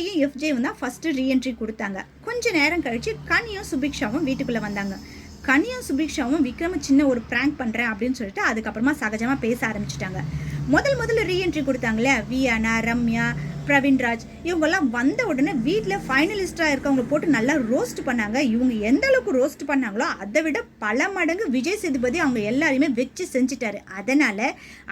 திவ்யாவையும் எஃப்ஜேவும் தான் first reentry கொடுத்தாங்க. கொஞ்சம் நேரம் கழித்து கனியும் சுபிக்ஷாவும் வீட்டுக்குள்ளே வந்தாங்க. கனியும் சுபிக்ஷாவும் விக்ரம சின்ன ஒரு ப்ராங்க் பண்ணுறேன் அப்படின்னு சொல்லிட்டு அதுக்கப்புறமா சகஜமாக பேச ஆரம்பிச்சிட்டாங்க. முதல்ல ரீஎன்ட்ரி கொடுத்தாங்களே வியானா, ரம்யா, பிரவீன்ராஜ் இவங்கெல்லாம் வந்த உடனே வீட்டில் ஃபைனலிஸ்டாக இருக்கவங்க போட்டு நல்லா ரோஸ்ட் பண்ணாங்க. இவங்க எந்த அளவுக்கு ரோஸ்ட் பண்ணாங்களோ அதை விட பல மடங்கு விஜய் சேதுபதி அவங்க எல்லாருமே வச்சு செஞ்சுட்டாரு. அதனால்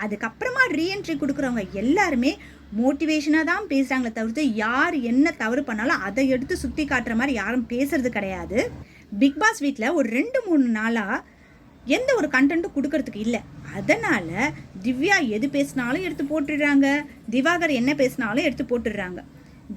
அதுக்கப்புறமா ரீஎன்ட்ரி கொடுக்குறவங்க எல்லாருமே மோட்டிவேஷனாக தான் பேசுகிறாங்களே தவிர்த்து யார் என்ன தவறு பண்ணாலும் அதை எடுத்து சுற்றி காட்டுற மாதிரி யாரும் பேசுறது கிடையாது. பிக் பாஸ் வீட்டில் ஒரு 2-3 நாளாக எந்த ஒரு கண்டென்ட்டும் கொடுக்கறதுக்கு இல்லை. அதனால் திவ்யா எது பேசினாலும் எடுத்து போட்டுடுறாங்க, திவாகர் என்ன பேசினாலும் எடுத்து போட்டுடுறாங்க.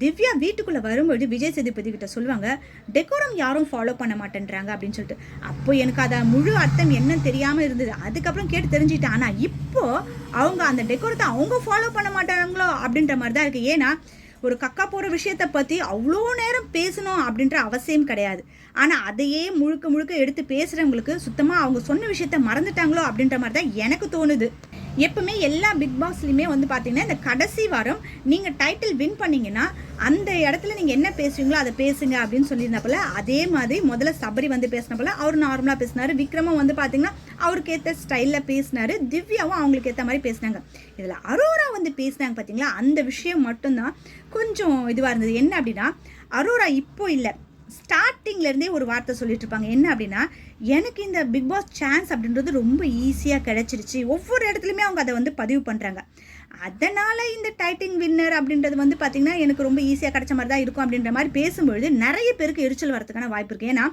திவ்யா வீட்டுக்குள்ளே வரும்போது விஜய் சேதுபதி கிட்ட சொல்லுவாங்க, டெக்கோரம் யாரும் ஃபாலோ பண்ண மாட்டேன்றாங்க அப்படின்னு சொல்லிட்டு. அப்போ எனக்கு அதை முழு அர்த்தம் என்னன்னு தெரியாமல் இருந்தது. அதுக்கப்புறம் கேட்டு தெரிஞ்சுக்கிட்டேன். ஆனால் இப்போது அவங்க அந்த டெக்கோரத்தை அவங்க ஃபாலோ பண்ண மாட்டாங்களோ அப்படின்ற மாதிரி தான் இருக்குது. ஏன்னா ஒரு கக்கா போகிற விஷயத்தை பற்றி அவ்வளோ நேரம் பேசணும் அப்படின்ற அவசியம் கிடையாது. ஆனால் அதையே முழுக்க எடுத்து பேசுகிறவங்களுக்கு சுத்தமாக அவங்க சொன்ன விஷயத்த மறந்துட்டாங்களோ அப்படின்ற மாதிரி தான் எனக்கு தோணுது. எப்பவுமே எல்லா பிக் பாஸ்லையுமே வந்து பார்த்தீங்கன்னா இந்த கடைசி வாரம் நீங்கள் டைட்டில் வின் பண்ணிங்கன்னா அந்த இடத்துல நீங்கள் என்ன பேசுவீங்களோ அதை பேசுங்க அப்படின்னு சொல்லியிருந்தப்பல அதே மாதிரி முதல்ல சபரி வந்து பேசினப்பல அவர் நார்மலாக பேசினார். விக்ரமும் வந்து பார்த்தீங்கன்னா அவருக்கு ஏற்ற ஸ்டைலில் பேசினார். திவ்யாவும் அவங்களுக்கு ஏற்ற மாதிரி பேசினாங்க. இதில் அரோரா வந்து பேசினாங்க பார்த்தீங்களா, அந்த விஷயம் மட்டும்தான் கொஞ்சம் இதுவாக இருந்தது. என்ன அப்படின்னா அரோரா இப்போ இல்லை, ஸ்டார்டிங்லேருந்தே ஒரு வார்த்தை சொல்லிட்டு இருப்பாங்க. என்ன அப்படின்னா, எனக்கு இந்த பிக் பாஸ் சான்ஸ் அப்படின்றது ரொம்ப ஈஸியாக கிடச்சிருச்சு. ஒவ்வொரு இடத்துலையுமே அவங்க அதை வந்து பதிவு பண்ணுறாங்க. அதனால் இந்த டைட்டில் வின்னர் அப்படின்றது வந்து பார்த்திங்கன்னா எனக்கு ரொம்ப ஈஸியாக கிடச்ச மாதிரி தான் இருக்கும் அப்படின்ற மாதிரி பேசும்பொழுது நிறைய பேருக்கு எரிச்சல் வரதுக்கான வாய்ப்பு இருக்குது. ஏன்னா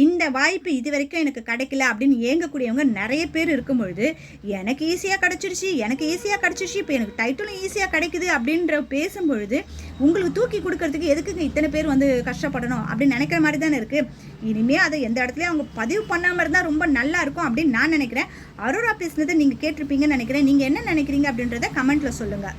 இந்த வாய்ப்பு இது வரைக்கும் எனக்கு கிடைக்கல அப்படின்னு ஏங்கக்கூடியவங்க நிறைய பேர் இருக்கும்பொழுது எனக்கு ஈஸியாக கிடச்சிருச்சு இப்போ எனக்கு டைட்டிலும் ஈஸியாக கிடைக்குது அப்படின்ற பேசும்பொழுது உங்களுக்கு தூக்கி கொடுக்கறதுக்கு எதுக்குங்க இத்தனை பேர் வந்து கஷ்டப்படணும் அப்படின்னு நினைக்கிற மாதிரி தானே இருக்குது. இனிமேல் அதை எந்த இடத்துலையும் அவங்க பதிவு பண்ணாமல் இருந்தால் ரொம்ப நல்லா இருக்கும் அப்படின்னு நான் நினைக்கிறேன். அரோரா பேசுனதை நீங்கள் கேட்டிருப்பீங்கன்னு நினைக்கிறேன். நீங்கள் என்ன நினைக்கிறீங்க அப்படின்றத கமெண்ட்டில் சொல்லுங்கள்.